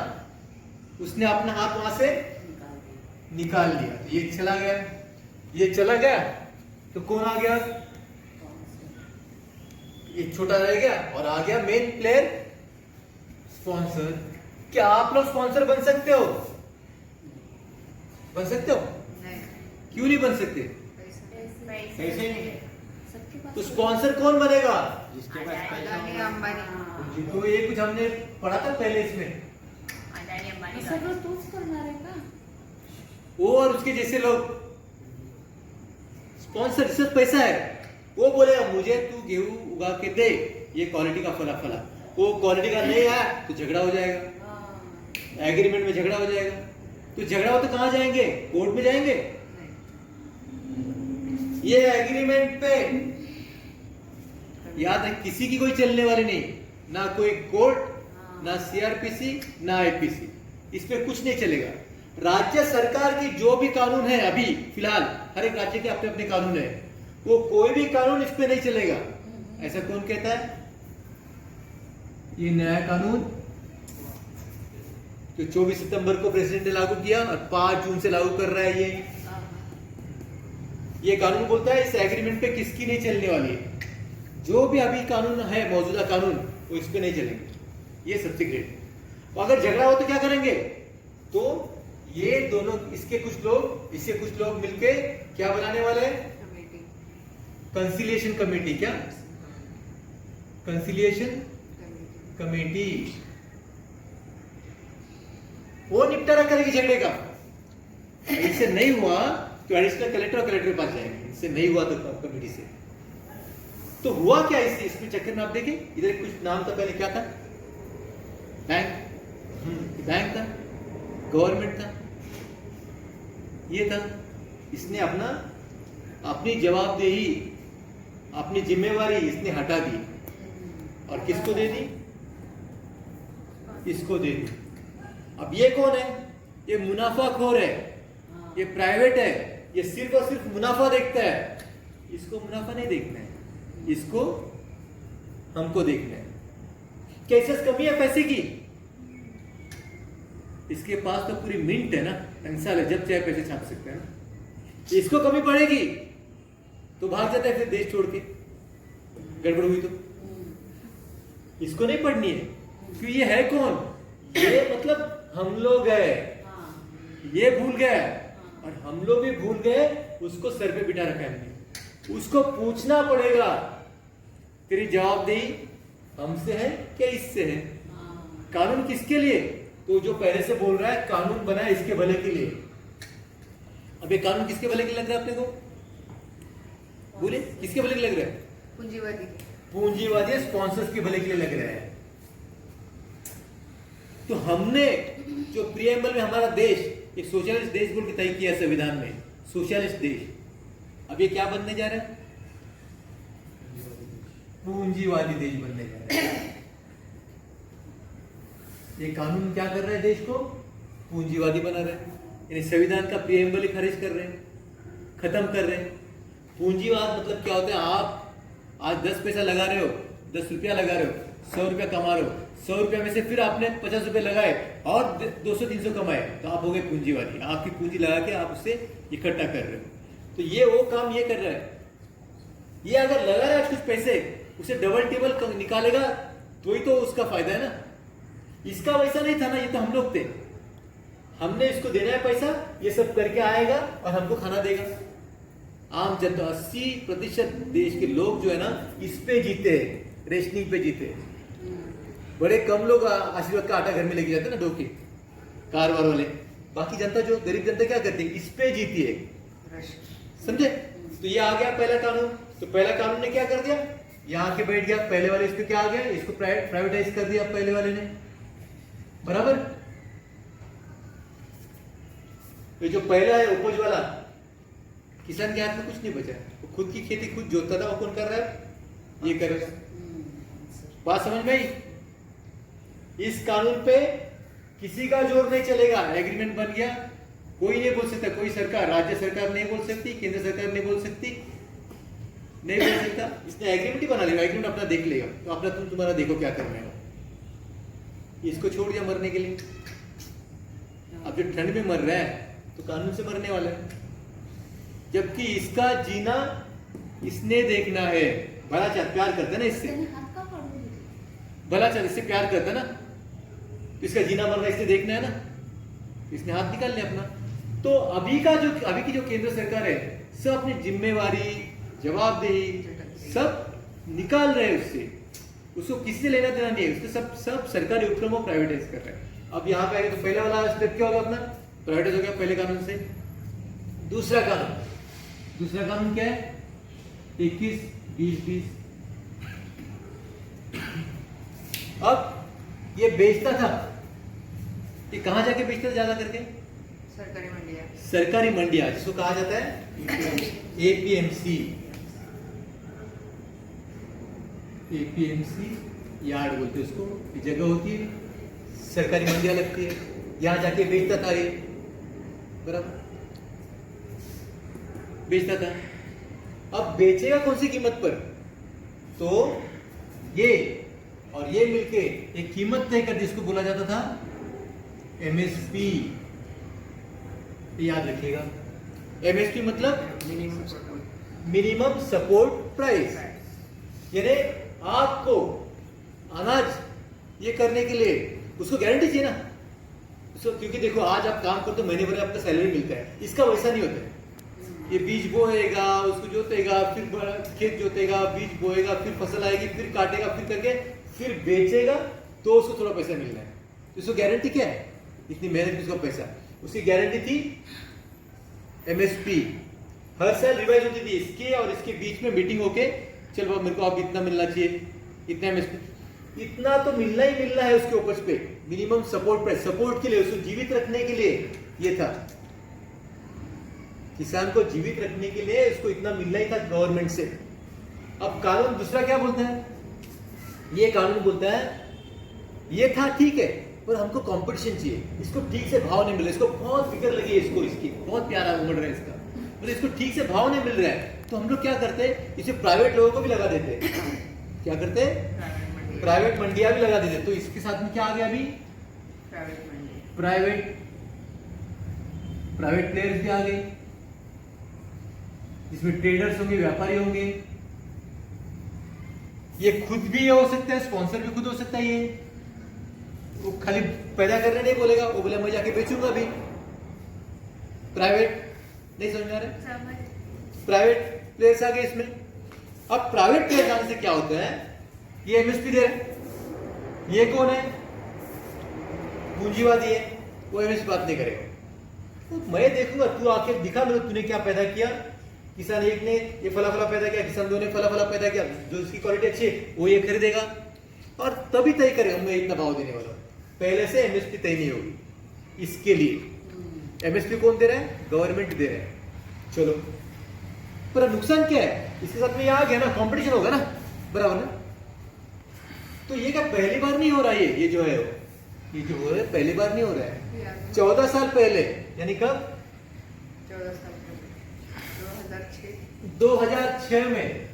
उसने अपना हाथ वहां से निकाल लिया। तो ये चला गया, ये चला गया, तो कौन आ गया? ये छोटा रह गया और आ गया मेन प्लेयर, स्पॉन्सर। क्या आप लोग स्पॉन्सर बन सकते हो? बन सकते हो? क्यों नहीं बन सकते? पैसे नहीं है। तो स्पॉन्सर कौन बनेगा? जिसके पास पैसा होगा। तो ये कुछ हमने पढ़ा था पहले इसमें, सगळं तूच करणार आहे का? वो और उसके जैसे लोग। स्पॉन्सर जिससे पैसा है वो बोलेगा मुझे तू गेहूं उगा के दे, ये क्वालिटी का फला फला। वो क्वालिटी का नहीं आया तो झगड़ा हो जाएगा, एग्रीमेंट में झगड़ा हो जाएगा। तो झगड़ा हो तो कहां जाएंगे? कोर्ट में जाएंगे। ये एग्रीमेंट पे याद है किसी की कोई चलने वाली नहीं, ना कोई कोर्ट, ना सीआरपीसी, ना आईपीसी, इस पे कुछ नहीं चलेगा। राज्य सरकार की जो भी कानून है अभी फिलहाल, हर एक राज्य के अपने अपने कानून है, वो कोई भी कानून इस पे नहीं चलेगा। ऐसा कौन कहता है? ये नया कानून जो 24 सितंबर को प्रेसिडेंट ने लागू किया और 5 जून से लागू कर रहा है, ये कानून बोलता है इस एग्रीमेंट पे किसकी नहीं चलने वाली है। जो भी अभी कानून है, मौजूदा कानून, वो इस पे नहीं चलेंगे। ये सबसे ग्रेट। तो अगर झगड़ा हो तो क्या करेंगे? तो ये दोनों, इसके कुछ लोग, इससे कुछ लोग मिलके क्या बनाने वाले हैं? Conciliation committee. क्या? Conciliation committee. वो निपटारा करेगी झगड़े का। इससे नहीं हुआ तो एडिशनल कलेक्टर और कलेक्टर के पास जाएंगे। इससे नहीं हुआ तो कमेटी से। तो हुआ क्या इसमें चक्कर में? आप देखें इधर कुछ नाम था पहले, क्या था? बैंक था, गवर्नमेंट था, ये था। इसने अपनी जवाबदेही, अपनी जिम्मेवारी इसने हटा दी और किसको दे दी? इसको दे दी। अब ये कौन है? ये मुनाफाखोर है, ये प्राइवेट है, ये सिर्फ और सिर्फ मुनाफा देखता है। इसको मुनाफा नहीं देखना है, इसको हमको देखना है। कैसे कमी है पैसे की? इसके पास तो पूरी मिंट है ना, टंगसाल है, जब चाहे पैसे छाप सकते हैं। इसको कमी पड़ेगी तो भाग जाता है फिर देश छोड़ के, गड़बड़ हुई तो। इसको नहीं पढ़नी है क्योंकि ये है कौन? ये मतलब हम लोग है, ये भूल गया और हम लोग भी भूल गए, उसको सर पे बिठा रखा है हमने। उसको पूछना पड़ेगा तेरी जवाबदेही हमसे है क्या इससे है? कानून किसके लिए? तो जो पहले से बोल रहा है कानून बना है इसके भले के लिए। अब ये कानून किसके भले के लिए लग रहा है अपने को? बोले किसके भले के लग रहा है? पूंजीवादी। पूंजीवादी स्पॉन्सर्स के भले के लिए लग रहा है। तो हमने जो प्रियम्बल में हमारा देश एक सोशलिस्ट देश बोल के तय किया संविधान में, सोशलिस्ट देश, अब ये क्या बनने जा रहा है? पूंजीवादी देश बनने जा रहा है। ये कानून क्या कर रहा है? देश को पूंजीवादी बना रहे हैं, यानी संविधान का प्रियम्बल ही खारिज कर रहे हैं, खत्म कर रहे हैं। पूंजीवाद मतलब क्या होता है? आप आज 10 पैसा लगा रहे हो, 10 रुपया लगा रहे हो, 100 रुपया कमा रहे हो, 100 रुपया में से फिर आपने 50 रुपये लगाए और 200-300 कमाए, तो आप हो गए पूंजीवादी। आपकी पूंजी लगा के आप उससे इकट्ठा कर रहे हो। तो ये वो काम ये कर रहा है। ये अगर लगा रहा है कुछ पैसे, उसे डबल टेबल निकालेगा तो ही तो उसका फायदा है ना। इसका वैसा नहीं था ना, ये तो हम लोग थे, हमने इसको देना है पैसा, ये सब करके आएगा और हमको खाना देगा। आम जनता 80% देश के लोग जो है ना इस पे जीते हैं, रेशनिंग पे जीते हैं। बड़े कम लोग आशीर्वाद का आटा घर में लेके जाते हैं ना, डोके कार वार वाले। बाकी जनता जो गरीब जनता क्या करती है? इस पे जीती है, समझे? तो ये आ गया पहला कानून। तो पहला कानून ने क्या कर दिया? यहाँ के बैठ गया पहले वाले, इसको क्या आ गया? इसको प्राइवेटाइज कर दिया पहले वाले ने, बराबर। ये जो पहला है उपज वाला, किसान के हाथ में कुछ नहीं बचा है, वो खुद की खेती खुद जोतता था, वो कौन कर रहा है? ये कर रहा है। बात समझ में आई? इस कानून पे किसी का जोर नहीं चलेगा। एग्रीमेंट बन गया, कोई नहीं बोल सकता, कोई सरकार, राज्य सरकार नहीं बोल सकती, केंद्र सरकार नहीं बोल सकती, नहीं बोल सकता। इसने एग्रीमेंट ही बना लेगा, एग्रीमेंट अपना देख लेगा, तो अपना तुम्हारा देखो क्या करना है। इसको छोड़ दिया मरने के लिए। अब जो ठंड में मर रहा है तो कानून से मरने वाला है, जबकि इसका जीना इसने देखना है। भला चाह प्यार करता है ना इससे, भला चाह इससे प्यार करता है ना, तो इसका जीना मरना इसने देखना है ना, इसने हाथ निकाल लिया अपना। तो अभी की जो केंद्र सरकार है, सब अपनी जिम्मेवारी, जवाबदेही सब निकाल रहे हैं उससे। उसको किसी से लेना देना नहीं है, उसके सब सरकारी उपक्रमों प्राइवेटाइज कर रहे हैं। अब यहाँ पे आए तो पहले वाला स्टेप क्या होगा? अपना प्राइवेटाइज हो गया पहले कानून से। दूसरा कानून क्या है? 21-20-20। अब ये बेचता था, ये कहां जाके बेचता था ज्यादा करके? सरकारी मंडिया, जिसको कहा जाता है एपीएमसी। यार्ड बोलते हैं उसको। ये जगह होती है, सरकारी मंडियां लगती है, यहां जाके बेचता था ये, बराबर बेचता था। अब बेचेगा कौन सी कीमत पर? तो ये और ये मिलके एक कीमत तय कर, जिसको बोला जाता था एमएसपी। याद रखिएगा, एमएसपी मतलब मिनिमम सपोर्ट प्राइस। यानी आपको अनाज ये करने के लिए उसको गारंटी चाहिए ना उसको, क्योंकि देखो आज आप काम करते हो, महीने भर आपका सैलरी मिलता है। इसका वैसा नहीं होता है। ये बीज बोएगा, उसको जोतेगा, फिर खेत जोतेगा, बीज बोएगा, फिर फसल आएगी, फिर काटेगा, फिर करके फिर बेचेगा, तो उसको थोड़ा पैसा मिलना है। तो उसको गारंटी क्या है? इतनी मेहनत की उसका पैसा, उसकी गारंटी थी एमएसपी। हर साल रिवाइज होती थी, इसके और इसके बीच में मीटिंग होके, चल बाबा मेरे को अब इतना मिलना चाहिए, इतना एमएसपी, इतना तो मिलना ही मिलना है उसके उपज पे। मिनिमम सपोर्ट प्राइस, सपोर्ट के लिए, उसको जीवित रखने के लिए ये था। किसान को जीवित रखने के लिए उसको इतना मिलना ही था गवर्नमेंट से। अब कानून दूसरा क्या बोलता है? ये कानून बोलता है ये था ठीक है, पर हमको कंपटीशन चाहिए, इसको ठीक से भाव नहीं मिल रहा, इसको बहुत फिक्र लगी है, इसको इसकी बहुत प्यारा उमड़ रहा है इसका, पर इसको ठीक से भाव नहीं मिल रहा है। तो हम लोग क्या करते हैं, इसे प्राइवेट लोगों को भी लगा देते हैं। क्या करते हैं? प्राइवेट मंडियां भी लगा देते। तो इसके साथ में क्या आ गया अभी? प्राइवेट प्लेयर्स भी आ गए, जिसमें ट्रेडर्स होंगे, व्यापारी होंगे। ये खुद भी हो सकता है, स्पॉन्सर भी खुद हो सकता है। ये वो खाली पैदा करने नहीं बोलेगा, वो बोले मैं जाके बेचूंगा भी। प्राइवेट, नहीं समझ में आ रहा? प्राइवेट प्लेयर्स आ गए इसमें। अब प्राइवेट प्लेयर्स आने से क्या होता है? ये एमएसपी दे रहे, ये कौन है? पूंजीवादी है, वो एमएसपी बात नहीं करेगा। तो मैं देखूंगा, तू आके दिखा मेरे तूने क्या पैदा किया। किसान एक ने ये फला फला पैदा किया, किसान दो ने फला फला पैदा किया, जो इसकी क्वालिटी अच्छी है वो ये खरीदेगा और तभी तय करेगा मैं इतना भाव देने वाला हूं। पहले से एमएसपी तय नहीं होगी। इसके लिए एमएसपी कौन दे रहा है? गवर्नमेंट दे रहा है। चलो, पर नुकसान क्या है? इसके साथ में ये आ गया ना, कंपटीशन होगा ना, बराबर ना। तो ये क्या पहली बार नहीं हो रहा है? ये जो है ये जो हो रहा है पहली बार नहीं हो रहा है। 14 साल पहले, यानी कब? 14 साल पहले 2006 2006 में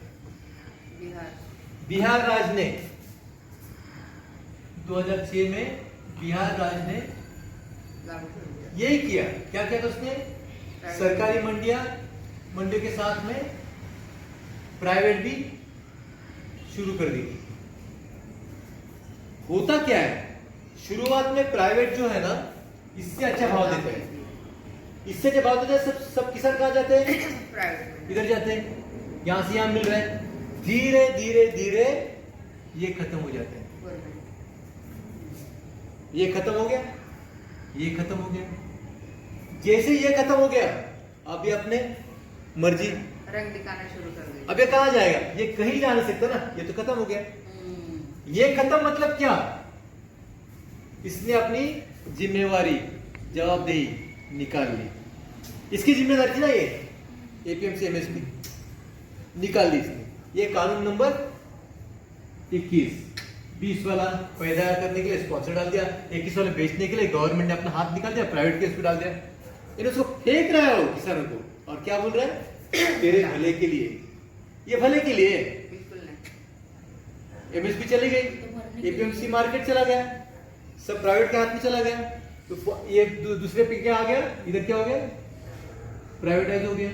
बिहार राज्य ने 2006 में बिहार राज्य ने लागू कर दिया। यही किया। क्या किया था उसने? सरकारी मंडियों के साथ में प्राइवेट भी शुरू कर दी। होता क्या है, शुरुआत में प्राइवेट जो है ना, इससे अच्छा भाव देता है, इससे अच्छा भाव देता है। सब किसान कहाँ जाते हैं? प्राइवेट इधर जाते हैं, यहां से यहां मिल रहा है। धीरे धीरे धीरे ये खत्म हो जाता है। ये खत्म हो गया, ये खत्म हो गया। जैसे ये खत्म हो गया, अब ये अपने मर्जी रंग दिखाना शुरू कर दिया। अब ये कहाँ जाएगा? ये कहीं जा नहीं सकता ना, ये तो खत्म हो गया। ये खत्म मतलब क्या? इसने अपनी जिम्मेवारी, जवाबदेही निकाल ली। इसकी जिम्मेदारी थी ना ये एपीएमसी एमएसपी, निकाल दी इसने। ये कानून नंबर 21। 20 वाला पैदा करने के लिए स्पॉन्सर डाल दिया, 21 वाले बेचने के लिए गवर्नमेंट ने अपना हाथ निकाल दिया, प्राइवेट केस पे डाल दिया। इन उसको फेंक रहा है वो किसानों को, और क्या बोल रहा है? तेरे भले के लिए। ये भले के लिए। बिल्कुल नहीं। एमएसपी चली गई, एपीएमसी मार्केट चला गया, सब प्राइवेट के हाथ में चला गया। तो ये दूसरे पे क्या आ गया? इधर क्या हो गया? प्राइवेटाइज हो गया।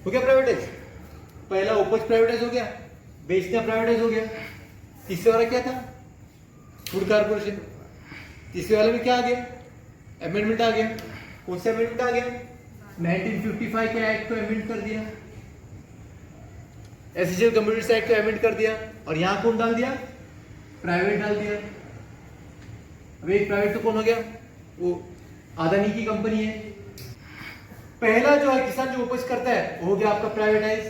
हो गया प्राइवेटाइज। पहला उपज प्राइवेटाइज हो गया, बेचना प्राइवेटाइज हो गया। तीसरे वाला क्या था? Food corporation. तीसरे वाले में क्या आ गया? अमेंडमेंट आ गया। कौन सा अमेंडमेंट आ गया? 1955 के एक्ट को अमेंड कर दिया, एसेंशियल कमोडिटीज एक्ट को अमेंड कर दिया। और यहां कौन डाल दिया? प्राइवेट डाल दिया। अब एक प्राइवेट तो कौन हो गया? वो अदानी की कंपनी है। पहला जो है किसान जो उपज करता है वो हो गया आपका प्राइवेटाइज।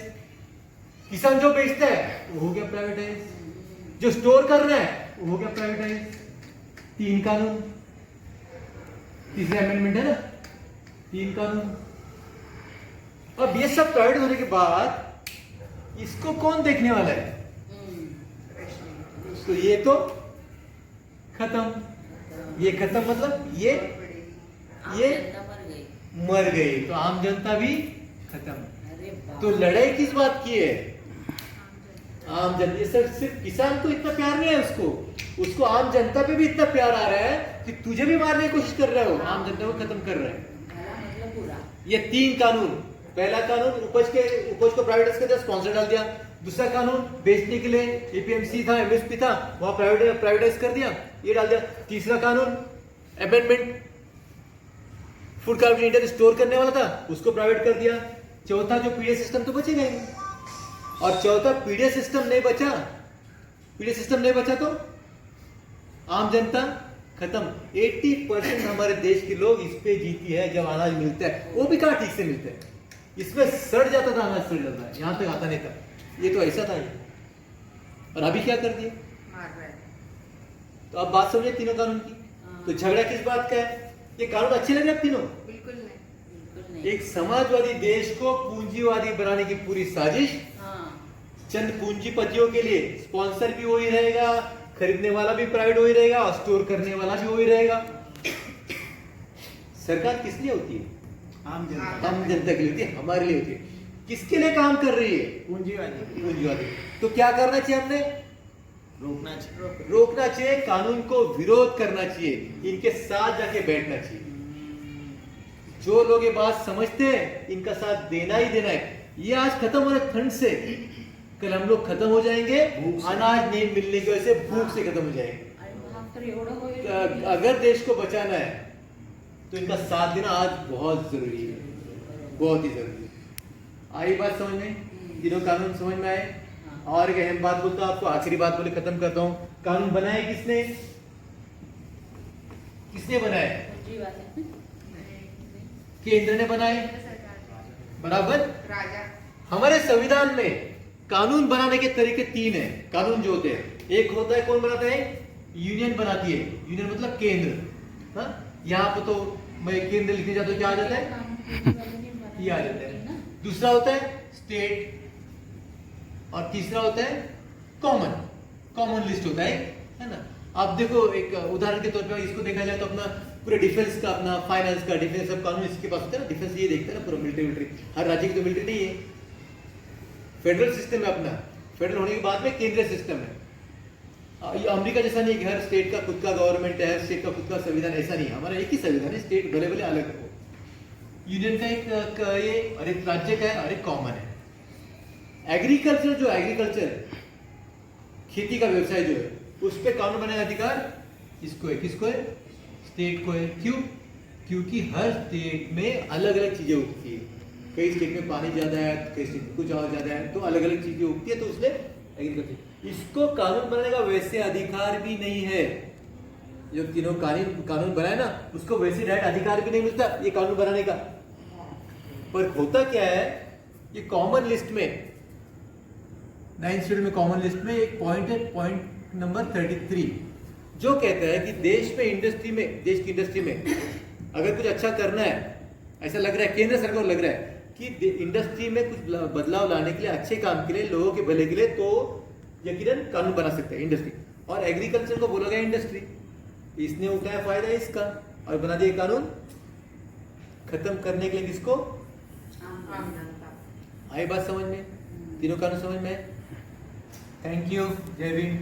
किसान जो बेचता है वो हो गया प्राइवेटाइज। जो स्टोर कर रहा है वो हो गया प्राइवेटाइज। 3 कानून, तीसरे अमेंडमेंट है ना, 3 कानून। अब ये सब प्राइवेट होने के बाद इसको कौन देखने वाला है? तो ये तो खत्म। ये खत्म मतलब ये मर गई, तो आम जनता भी खत्म। तो लड़ाई किस बात की है? आम जनता। ये सिर्फ किसान को इतना प्यार नहीं है, उसको आम जनता पे भी इतना प्यार आ रहा है कि तुझे भी मारने की कोशिश कर रहा हो, आम जनता को खत्म कर रहा है। ये 3 कानून। पहला कानून उपज को प्राइवेटाइज कर दिया, स्पॉन्सर डाल दिया। दूसरा कानून बेचने के लिए एपीएमसी था, एमएसपी था, वहां प्राइवेटाइज कर दिया, ये डाल दिया। तीसरा कानून amendment, food corporation India store करने वाला था, उसको प्राइवेट कर दिया। चौथा जो पीडीएस सिस्टम तो बचेगा ही, और चौथा पीडीएस सिस्टम नहीं बचा। पीडीएस सिस्टम नहीं बचा तो आम जनता खत्म। 80% हमारे देश के लोग इस पे जीती है। जब अनाज मिलता है वो भी कहाँ ठीक से मिलता है, इसमें सड़ जाता था, अनाज सड़ जाता है, यहां तक आता नहीं था। ये तो ऐसा था। और अभी क्या कर दिया? मार रहा है। तो अब बात समझे तीनों कानून की। तो झगड़ा किस बात का है? ये कानून अच्छे लगे अब तीनों? बिल्कुल नहीं। एक समाजवादी देश को पूंजीवादी बनाने की पूरी साजिश। हाँ। चंद पूंजीपतियों के लिए स्पॉन्सर भी वही रहेगा, खरीदने वाला भी प्राइवेट वही रहेगा, और स्टोर करने वाला भी वही रहेगा। सरकार किस लिए होती है? आम जनता। आम जनता के लिए होती है, हमारे लिए होती है। किसके लिए काम कर रही है? पूंजीवादी। तो क्या करना चाहिए हमने? रोकना चाहिए, कानून को विरोध करना चाहिए, इनके साथ जाके बैठना चाहिए। जो लोग ये बात समझते हैं इनका साथ देना ही देना है। ये आज खत्म हो रहा है ठंड से, कल हम लोग खत्म हो जाएंगे अनाज नहीं मिलने की वजह से, भूख से खत्म हो जाएंगे। तो अगर देश को बचाना है तो इनका साथ देना आज बहुत जरूरी है, बहुत ही जरूरी है। आई बात समझ में? तीनों कानून समझ में आए? और एक अहम बात बोलता हूं आपको, आखिरी बात बोले खत्म करता हूं। कानून बनाए किसने? किसने बनाए? केंद्र ने बनाए, बराबर। राजा। हमारे संविधान में कानून बनाने के तरीके 3 हैं। कानून जो होते हैं, एक होता है कौन बनाता है? यूनियन बनाती है। यूनियन मतलब केंद्र। हाँ, यहाँ पे तो मैं केंद्र लिखने जाता हूँ, क्या आ जाता है? ये आ जाता है। दूसरा होता है स्टेट, और तीसरा होता है कॉमन लिस्ट होता है ना। आप देखो, एक उदाहरण के तौर पे इसको देखा जाए तो अपना पूरे डिफेंस का, अपना फाइनेंस का, डिफेंस सब कानून इसके पास होता है ना। डिफेंस ये देखता है ना, पूरा मिलिट्री। हर राज्य की तो मिलिट्री नहीं है, फेडरल सिस्टम है अपना। फेडरल होने के बाद में केंद्रीय सिस्टम है। ये अमेरिका जैसा नहीं कि हर स्टेट का खुद का गवर्नमेंट है, हर स्टेट का खुद का संविधान, ऐसा नहीं है। हमारा एक ही संविधान है, स्टेट भले भले अलग हो। यूनियन का एक ये, और एक राज्य का है, और एक कॉमन है। एग्रीकल्चर जो एग्रीकल्चर खेती का व्यवसाय जो है, उस पर कानून बनाने का अधिकार इसको है। किसको है? स्टेट को है। क्यों? क्योंकि हर स्टेट में अलग अलग चीजें उगती है। कई स्टेट में पानी ज्यादा है, कई स्टेट में कुछ और ज्यादा है, तो अलग अलग चीजें उगती है, तो उसने एग्रीकल्चर, इसको कानून बनाने का वैसे अधिकार भी नहीं है। जो तीनों कानून बनाए ना, उसको वैसे डायरेक्ट अधिकार भी नहीं मिलता ये कानून बनाने का। पर होता क्या है, ये कॉमन लिस्ट में 9th शेड्यूल में कॉमन लिस्ट में एक पॉइंट है, पॉइंट नंबर 33, जो कहता है कि देश की इंडस्ट्री में अगर कुछ अच्छा करना है, ऐसा लग रहा है केंद्र सरकार को लग रहा है कि इंडस्ट्री में कुछ बदलाव लाने के लिए, अच्छे काम के लिए, लोगों के भले के लिए, तो यकीनन कानून बना सकते हैं इंडस्ट्री। और एग्रीकल्चर को बोला गया इंडस्ट्री, इसने उठाया फायदा इसका और बना दिया कानून खत्म करने के लिए। किसको? आम जनता। आई बात समझ में? तीनों कानून समझ में? Thank you. जय भीम।